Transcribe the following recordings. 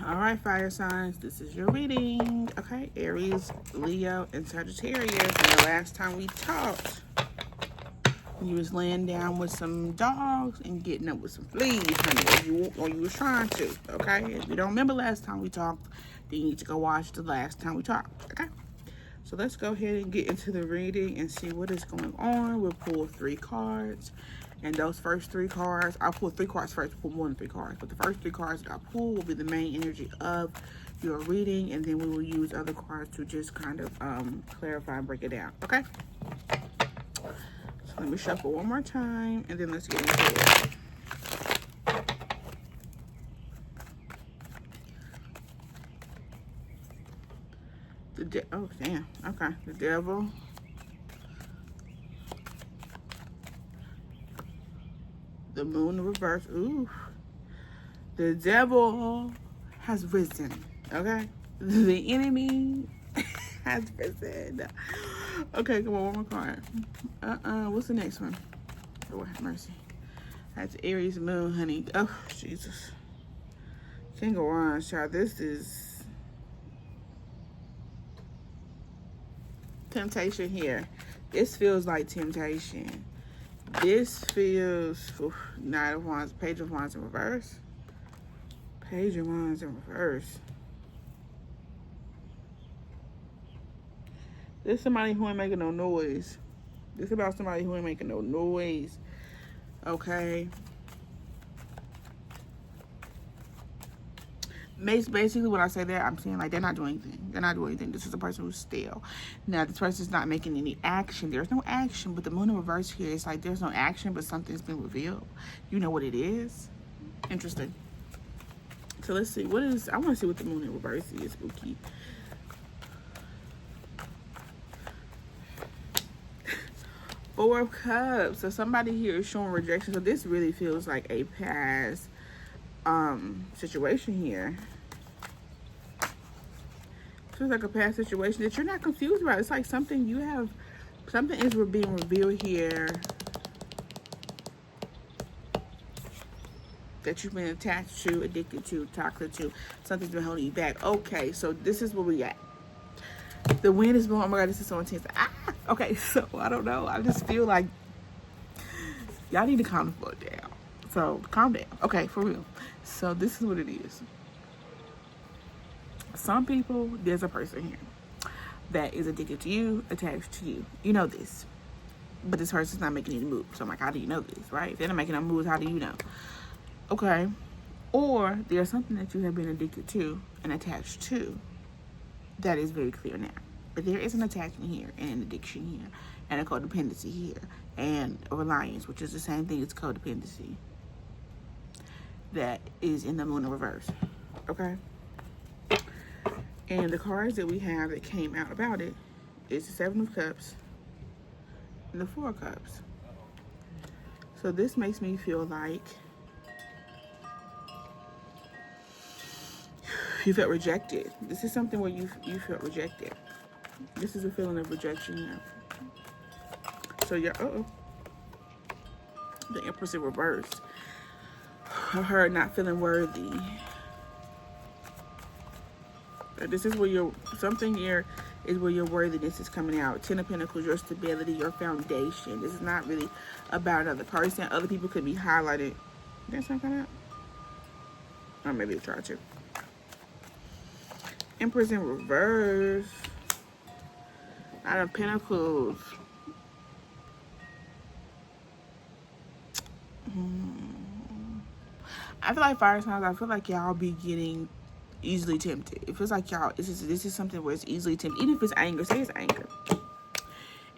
All right, fire signs, this is your reading. Okay, Aries, Leo, and Sagittarius. And the last time we talked, you was laying down with some dogs and getting up with some fleas, honey, or you was trying to, okay? If you don't remember last time we talked, then you need to go watch the last time we talked, okay? So let's go ahead and get into the reading and see what is going on. We'll pull 3 cards. And those first 3 cards, I'll pull 3 cards first, pull more than 3 cards. But the first 3 cards that I pull will be the main energy of your reading. And then we will use other cards to just kind of clarify and break it down, okay? So let me shuffle one more time, and then let's get into it. Oh, damn. Okay. The Devil. The Moon in reverse. Ooh. The Devil has risen. Okay? The enemy has risen. Okay, come on, one more card. What's the next one? Lord have mercy. That's Aries Moon, honey. Oh, Jesus. Can't go on, child. This is temptation here. This feels like temptation. This feels Knight of Wands, Page of Wands in reverse. Page of Wands in reverse. This is somebody who ain't making no noise. This is about somebody who ain't making no noise. Okay. Basically, when I say that, I'm saying like they're not doing anything. They're not doing anything. This is a person who's still. Now, this person's not making any action. There's no action, but the Moon in reverse here is like there's no action, but something's been revealed. You know what it is? Interesting. So let's see. What is? I want to see what the Moon in reverse is. Spooky. 4 of Cups. So somebody here is showing rejection. So this really feels like a past situation here. Feels like a past situation that you're not confused about. It's like something is being revealed here that you've been attached to, addicted to, toxic to. Something's been holding you back. Okay, so this is where we got. The wind is blowing. Oh my God, this is so intense. Okay, so I don't know. I just feel like y'all need to calm the fuck down. So calm down. Okay, for real. So this is what it is. Some people, there's a person here that is addicted to you, attached to you. You know this. But this person's not making any moves. So I'm like, how do you know this, right? If they're not making no moves, how do you know? Okay. Or there's something that you have been addicted to and attached to that is very clear now. But there is an attachment here and an addiction here and a codependency here and a reliance, which is the same thing as codependency, that is in the Moon in reverse. Okay? And the cards that we have that came out about it is the 7 of Cups and the 4 of Cups. So this makes me feel like you felt rejected. This is something where you felt rejected. This is a feeling of rejection here. So you're, the Empress in reverse. Of her not feeling worthy. This is where something here is where your worthiness is coming out. 10 of Pentacles, your stability, your foundation. This is not really about another person. Other people could be highlighted. Did something come out? Or maybe try to. Empress in reverse. Knight of Pentacles. I feel like fire signs, I feel like y'all be getting easily tempted. It feels like y'all, this is something where it's easily tempted. Even if it's anger, say it's anger.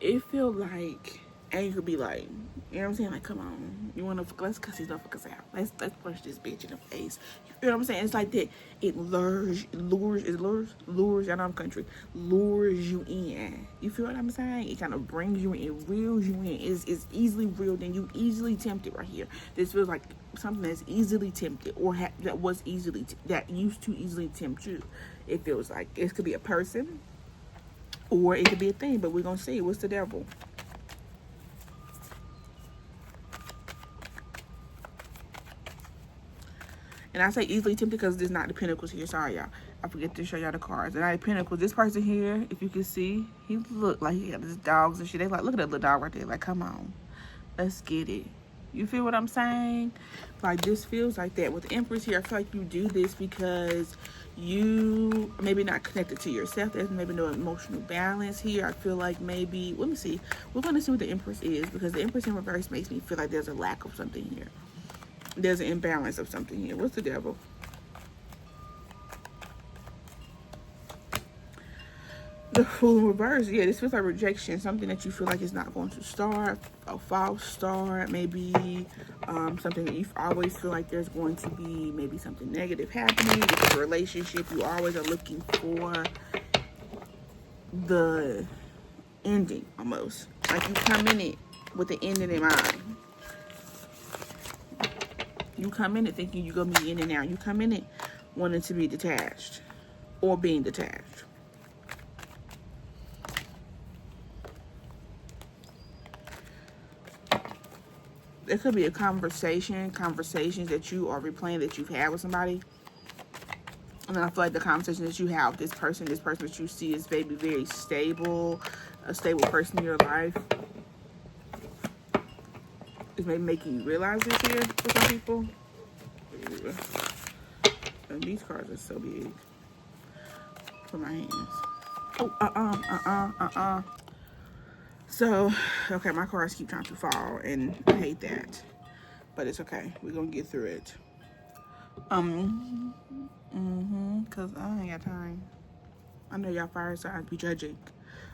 It feel like anger be like, you know what I'm saying? Like, come on, you want to, let's cuss these motherfuckers out. Let's punch this bitch in the face. You know what I'm saying? It's like that. It lures, I know I'm country, lures you in. You feel what I'm saying? It kind of brings you in, it reels you in. It's easily reeled in. You easily tempted right here. This feels like something that's easily tempted, or that used to easily tempt you. It feels like it could be a person, or it could be a thing, but we're gonna see. What's the Devil? And I say easily tempted because this is not the Pentacles here. Sorry, y'all. I forget to show y'all the cards. And I Pentacles. This person here, if you can see, he look like he got his dogs and shit. They like, look at that little dog right there. Like, come on, let's get it. You feel what I'm saying? Like, this feels like that. With the Empress here, I feel like you do this because you are maybe not connected to yourself. There's maybe no emotional balance here. I feel like maybe, let me see. We're going to see what the Empress is, because the Empress in reverse makes me feel like there's a lack of something here. There's an imbalance of something here. What's the Devil? The Fool in reverse. Yeah, this feels like rejection. Something that you feel like is not going to start. A false start. Maybe something that you always feel like there's going to be maybe something negative happening. This is a relationship. You always are looking for the ending almost. Like you come in it with the ending in mind. You come in it thinking you're going to be in and out. You come in it wanting to be detached or being detached. There could be a conversations that you are replaying that you've had with somebody. And then I feel like the conversation that you have with this person that you see is maybe very stable, a stable person in your life, is maybe making you realize this here for some people. And these cards are so big for my hands. Oh, So, okay, my cards keep trying to fall, and I hate that. But it's okay. We're going to get through it. Because I ain't got time. I know y'all fire signs be judging.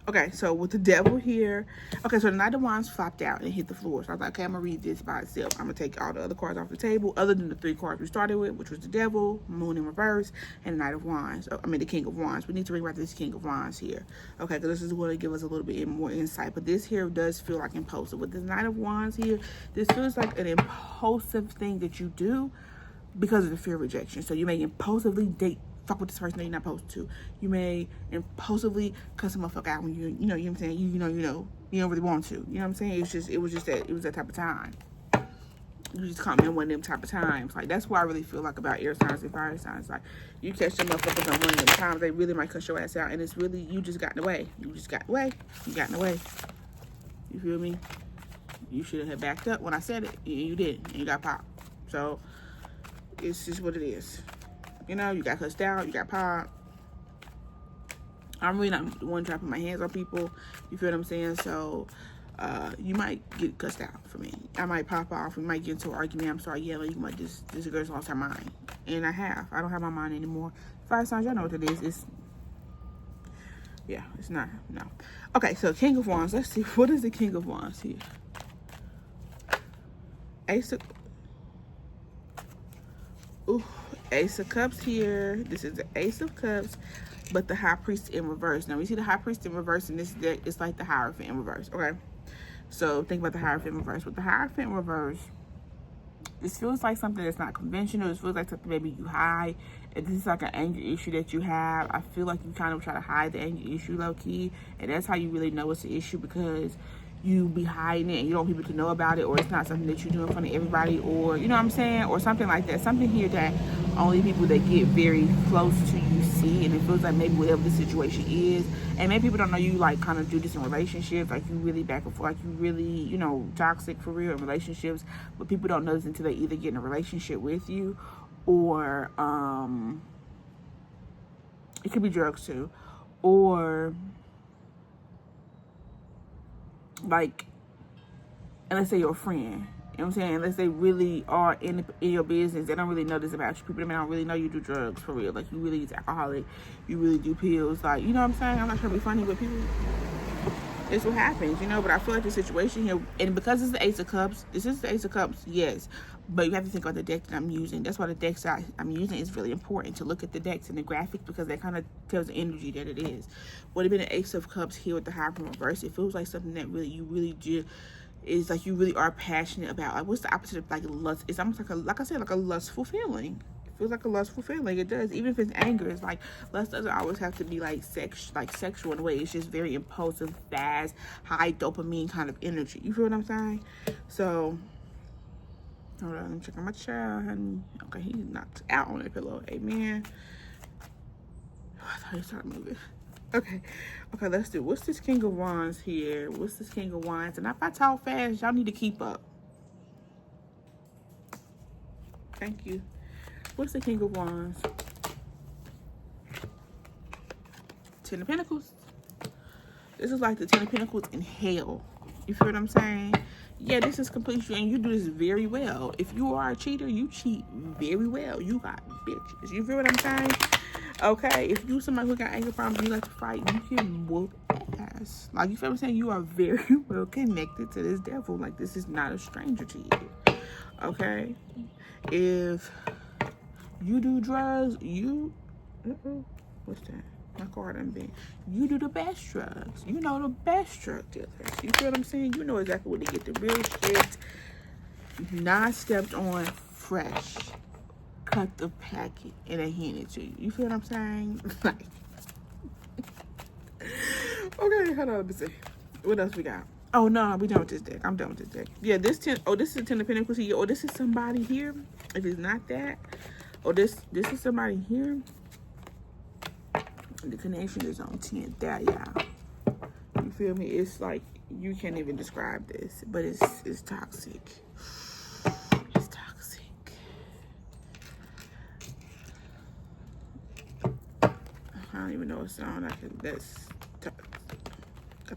Okay, so with the Devil here. Okay, so the Knight of Wands flopped out and hit the floor. So I was like, okay, I'm going to read this by itself. I'm going to take all the other cards off the table, other than the 3 cards we started with, which was the Devil, Moon in reverse, and the Knight of Wands. I mean, the King of Wands. We need to rewrite this King of Wands here. Okay, because this is going to give us a little bit more insight. But this here does feel like impulsive. With the Knight of Wands here, this feels like an impulsive thing that you do because of the fear of rejection. So you may impulsively fuck with this person that you're not supposed to. You may impulsively cuss a motherfucker out when you know what I'm saying. You don't really want to. You know what I'm saying? It was that type of time. You just caught me in one of them type of times. Like, that's what I really feel like about air signs and fire signs. Like, you catch them motherfuckers on one of them times, they really might cuss your ass out, and it's really, you just got in the way. You got in the way. You feel me? You should have backed up when I said it, and you didn't, and you got popped. So it's just what it is. You know, you got cussed out, you got popped. I'm really not one trying to put my hands on people. You feel what I'm saying? So you might get cussed out for me. I might pop off. We might get into an argument. I'm sorry, yelling. You might this girl's lost her mind. And I don't have my mind anymore. Fire signs, y'all know what it is. It's not, no. Okay, so King of Wands. Let's see. What is the King of Wands here? Ace of Cups here. This is the Ace of Cups, but the High Priest in reverse. Now we see the High Priest in reverse in this deck. It's like the Hierophant in reverse. Okay, so think about the Hierophant in reverse. With the Hierophant in reverse, this feels like something that's not conventional. This feels like something maybe you hide. If this is like an anger issue that you have, I feel like you kind of try to hide the anger issue low key, and that's how you really know it's an issue, because you be hiding it and you don't want people to know about it, or it's not something that you do in front of everybody, or you know what I'm saying, or something like that. Something here that only people that get very close to you see, and it feels like maybe whatever the situation is, and maybe people don't know you like kind of do this in relationships, like you really back and forth, like you really, toxic for real in relationships, but people don't know this until they either get in a relationship with you, or it could be drugs too, or like, and let's say you're a friend, you know what I'm saying, unless they really are in your business, they don't really know this about you. People that don't really know you do drugs for real, like you really is alcoholic, you really do pills, like, you know what I'm saying. I'm not trying to be funny, but people, it's what happens, but I feel like the situation here, and because it's the Ace of Cups, this is the Ace of Cups, yes, but you have to think about the deck that I'm using. That's why the decks I'm using is really important, to look at the decks and the graphics, because that kind of tells the energy that it is. Would have been an Ace of Cups here with the Hierophant reverse. It feels like something that you really do, is like you really are passionate about. Like, what's the opposite of like lust? It's almost like I said, like a lustful feeling. It feels like a lustful feeling. It does. Even if it's anger, it's like lust doesn't always have to be like sexual in a way. It's just very impulsive, fast, high dopamine kind of energy. You feel what I'm saying? So Hold on, I'm checking my child, honey. Okay, he's knocked out on the pillow. Amen. Oh, I thought he started moving. Okay, let's do. What's this King of Wands here? What's this King of Wands? And if I talk fast, y'all need to keep up. Thank you. What's the King of Wands? Ten of Pentacles. This is like the Ten of Pentacles in hell. You feel what I'm saying? Yeah, this is complete, and you do this very well. If you are a cheater, you cheat very well. You got bitches. You feel what I'm saying? Okay, if you somebody who got anger problems, you like to fight, you can whoop ass. Like, you feel what I'm saying? You are very well connected to this devil. Like, this is not a stranger to you. Okay? If you do drugs, you... what's that? My card done been. You do the best drugs. You know the best drug dealers. You feel what I'm saying? You know exactly where to get the real shit. Not stepped on, fresh. Cut the packet and they hand it to you. You feel what I'm saying? Like, okay, hold on, let me see. What else we got? Oh no, we done with this deck. I'm done with this deck. Yeah, this is a Ten of Pentacles here. Oh, this is somebody here. If it's not that, oh, this is somebody here. The connection is on 10. That, y'all. You feel me? It's like you can't even describe this, but it's toxic. It's toxic. I don't even know a song that's got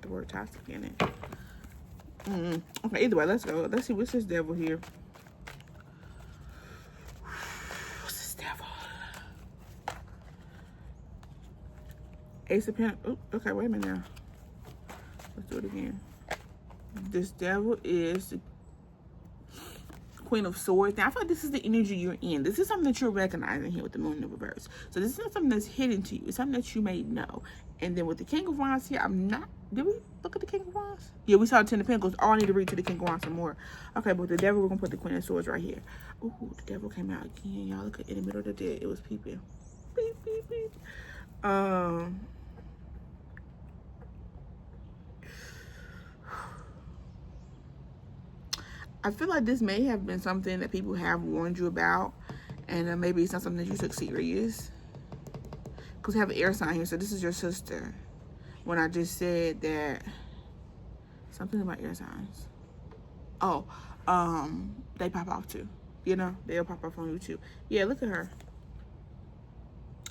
the word toxic in it. Okay, either way, let's go. Let's see what's this devil here. What's this devil? Ace of Pentacles. Okay, wait a minute now. Let's do it again. This devil is the Queen of Swords. Now, I feel like this is the energy you're in. This is something that you're recognizing here with the Moon in reverse. So this is not something that's hidden to you. It's something that you may know. And then with the King of Wands here, I'm not... Did we look at the King of Wands? Yeah, we saw the Ten of Pentacles. Oh, I need to read to the King of Wands some more. Okay, but with the devil, we're going to put the Queen of Swords right here. Ooh, the devil came out again. Y'all look at in the middle of the dead. It was peeping. Beep, beep, beep. I feel like this may have been something that people have warned you about, and maybe it's not something that you took serious. Because we have an air sign here, so this is your sister. When I just said that, something about air signs. Oh, they pop off too. You know, they'll pop off on you too. Yeah, look at her.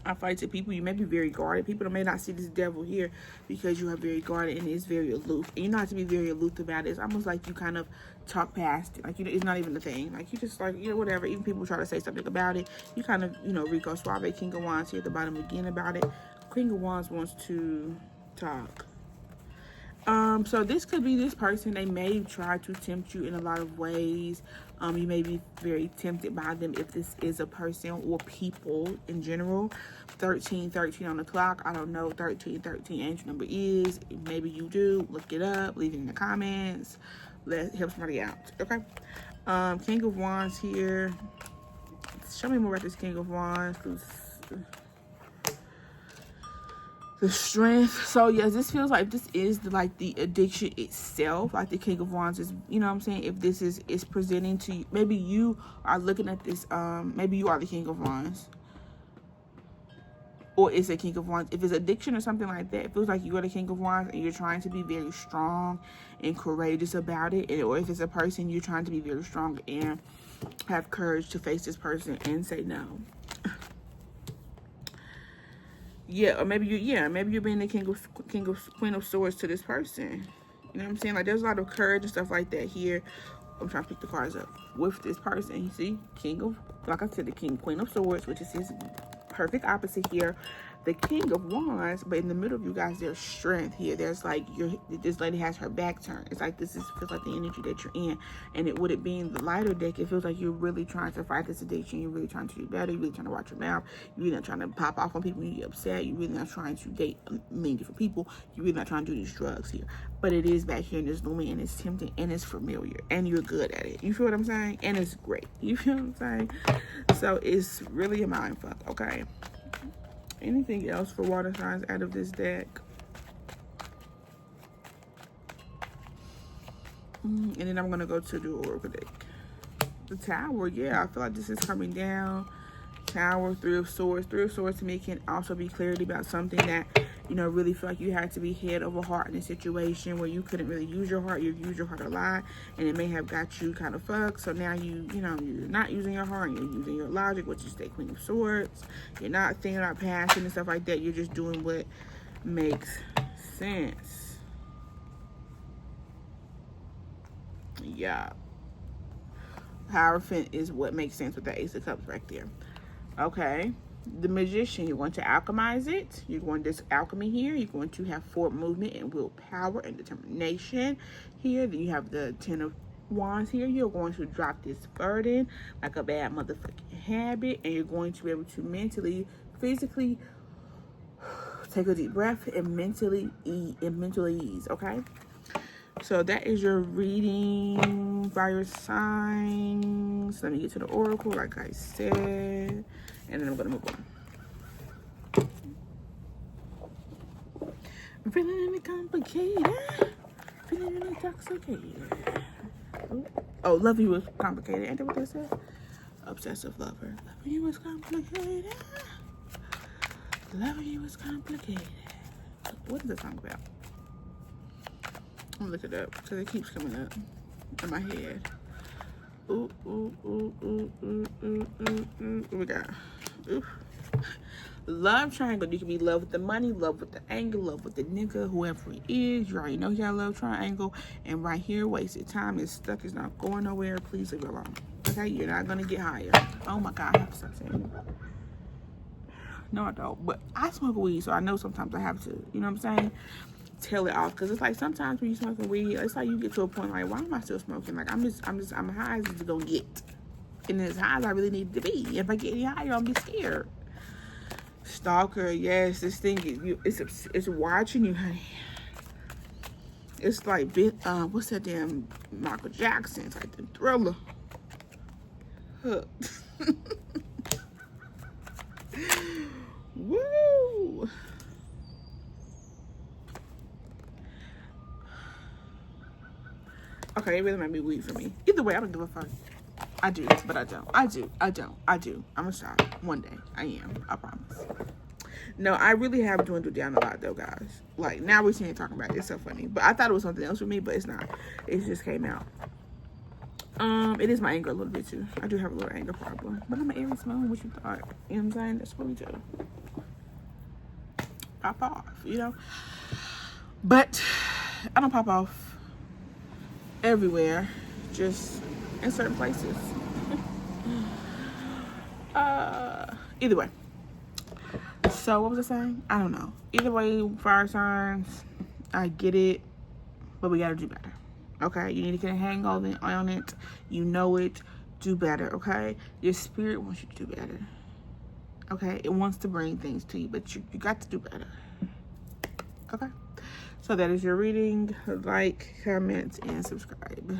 I fight to people, you may be very guarded. People may not see this devil here because you are very guarded and it's very aloof. And you know how to be very aloof about it. It's almost like you kind of talk past it. Like, you know, it's not even a thing. Like, you just like, you know, whatever. Even people try to say something about it. You kind of, you know, Rico Suave, King of Wands here at the bottom again about it. King of Wands wants to talk. So this could be this person. They may try to tempt you in a lot of ways. You may be very tempted by them if this is a person or people in general. 1313 on the clock. I don't know 1313 angel number is. Maybe you do. Look it up. Leave it in the comments. Let help somebody out. Okay. King of Wands here. Show me more about this King of Wands. The strength. So yes, this feels like this is like the addiction itself. Like the King of Wands is, you know what I'm saying? If this is presenting to you, maybe you are looking at this, maybe you are the King of Wands. Or it's a King of Wands. If it's addiction or something like that, it feels like you're the King of Wands and you're trying to be very strong and courageous about it. Or if it's a person, you're trying to be very strong and have courage to face this person and say no. Yeah, or maybe you're being the Queen of Swords to this person. You know what I'm saying? Like, there's a lot of courage and stuff like that here. I'm trying to pick the cards up with this person. You see, like I said, the Queen of Swords, which is his perfect opposite here. The King of Wands, but in the middle of you guys, there's strength here. There's like this lady has her back turned. It's like feels like the energy that you're in. And it would it being the lighter deck, it feels like you're really trying to fight this addiction. You're really trying to do better. You're really trying to watch your mouth. You're really not trying to pop off on people when you get upset. You're really not trying to date many different people. You're really not trying to do these drugs here. But it is back here in this looming, and it's tempting, and it's familiar, and you're good at it. You feel what I'm saying? And it's great. You feel what I'm saying? So it's really a mind fuck, okay? Anything else for water signs out of this deck? And then I'm going to go to the Oracle deck. The Tower, yeah, I feel like this is coming down. Tower, Three of Swords. Three of Swords to me can also be clarity about something that, you know, really feel like you had to be head over heart in a situation where you couldn't really use your heart. You've used your heart a lot, and it may have got you kind of fucked. So now you're not using your heart, you're using your logic, which is the Queen of Swords. You're not thinking about passion and stuff like that. You're just doing what makes sense. Yeah. Hierophant is what makes sense with the Ace of Cups right there. Okay. The Magician, you're going to alchemize it. You're going to alchemy here. You're going to have forward movement and willpower and determination here. Then you have the Ten of Wands here. You're going to drop this burden like a bad motherfucking habit, and you're going to be able to mentally, physically take a deep breath and mentally ease. Okay. So that is your reading, fire signs. Let me get to the oracle, like I said, and then I'm gonna move on. I'm feeling complicated, feeling intoxicated. Oh, love you was complicated. Ain't that what they said? Obsessive lover. Loving you was complicated. Loving you was complicated. What is the song about? I'm gonna look it up because it keeps coming up in my head. Ooh, ooh, ooh, ooh, ooh, ooh, ooh, ooh. What we got? Ooh. Love triangle. You can be love with the money, love with the anger, love with the nigga, whoever he is. You already know you got a love triangle. And right here, wasted time is stuck. It's not going nowhere. Please leave it alone. Okay? You're not gonna get higher. Oh my God, I have to stop saying that. No, I don't. But I smoke weed, so I know sometimes I have to. You know what I'm saying? Tell it off, because it's like sometimes when you smoking weed, it's like you get to a point like, why am I still smoking? Like I'm high as it's gonna get, and as high as I really need to be. If I get any higher, I'll be scared. Stalker, yes, this thing is it's watching you, honey. It's like what's that damn Michael Jackson? It's like the Thriller. Hooked. Woo. Okay, it really might be weed for me. Either way, I don't give a fuck. I do, but I don't. I do. I'm gonna stop one day. I am. I promise. No, I really have dwindled down a lot though, guys. Like now we're sitting here talking about it. It's so funny. But I thought it was something else for me, but it's not. It just came out. It is my anger a little bit too. I do have a little anger problem. But I'm an Aries moon, what you thought? You know what I'm saying? That's what we do. Pop off, you know? But I don't pop off everywhere, just in certain places. Either way. So what was I saying? I don't know. Either way, fire signs, I get it, but we gotta do better. Okay, you need to get a hang on it. You know it. Do better. Okay, your spirit wants you to do better. Okay, it wants to bring things to you, but you got to do better. Okay, so that is your reading. Like, comment, and subscribe.